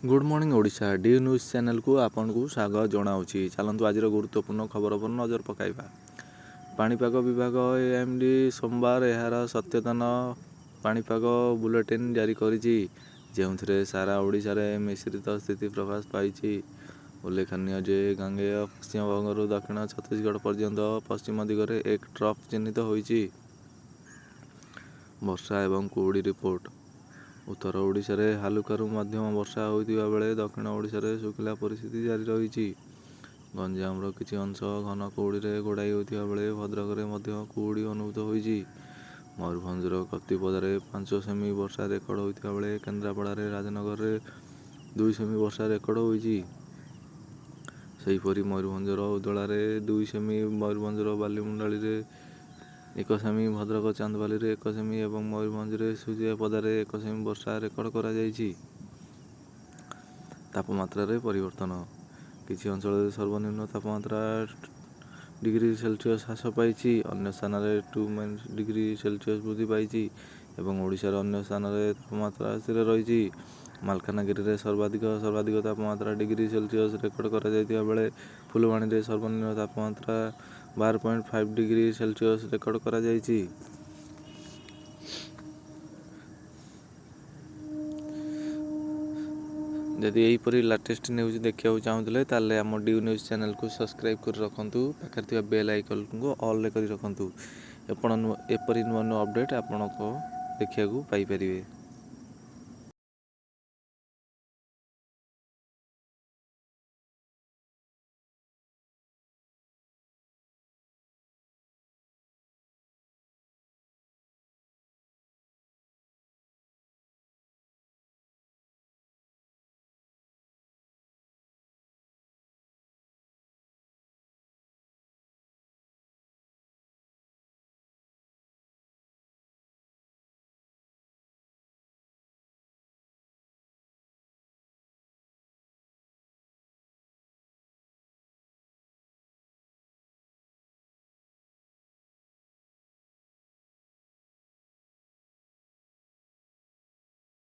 Good morning Odisha D news channel को आपन को स्वागत जनाऊँगी। चलतु आज गुरुत्वपूर्ण खबर पर नजर पकाइबा। पाणीपाग विभाग एएमडी सोमवार यार सत्यतन पाणीपाग बुलेटिन जारी करिछि, जेउथिरे सारा ओडिशा रे मिश्रित स्थिति प्रकाश पाइछि। उल्लेखनीय जे गांगेय पश्चिमबंग दक्षिण छत्तीसगढ़ पर्यंत पश्चिम दिगरे एक ट्रफ चिन्हित होइछि। वर्षा एवं कुहुड़ी रिपोर्ट। उत्तर ओडिशा रे हालुकारू मध्यम वर्षा होइतिबा बेले दक्षिण ओडिशा रे सुखिला परिस्थिति जारी रहिछि। गंजामर किछि अंश घन कुहुड़ी रे घोड़ाई होइतिबा बेले भद्रक रे मध्य कुहुड़ी अनुभूत होइछि। मयूरभंजर कतिपदारे 5 सेमी वर्षा रेकर्ड होइतिबा बेले केन्द्रापड़ा रे राजनगर रे 2 सेमी वर्षा रेकर्ड होइछि। सेहिपरि मयूरभंजर उदला रे 2 सेमी, मयूरभंजर बालीमुंडाली रे 1 सेमी, भद्रक चांदबाली रे 1 सेमी एवं मयूरभंज रे सूर्यापदा रे 1 सेमी वर्षा रेकर्ड करा जाइछि। तापमात्रा रे परिवर्तन। किछि अंचल रे सर्वनिम्न तापमात्रा डिग्री सेल्सियस ह्रास पाइछि, अन्य स्थान रे 2 डिग्री सेल्सियस वृद्धि पाइछि एवं ओडिशार अन्य स्थान रे तापमात्रा स्थिर रहिछि। मालकानगिरी रे सर्वाधिक तापमात्रा डिग्री सेल्सियस रेकर्ड करा जाइतिबा बेले फुलवाणी रे सर्वनिम्न तापमात्रा 12.5 डिग्री सेल्सियस रेकर्ड करा जाइछि। जदि यहीपरि लेटेस्ट न्यूज देखा चाहूले ताले आम डी न्यूज़ चैनल को सब्सक्राइब कर रखु, पाखे बेल आइकन को ऑल कर रखु। एपरी नुआ नुआ अपडेट आपन को देखा पाइपर।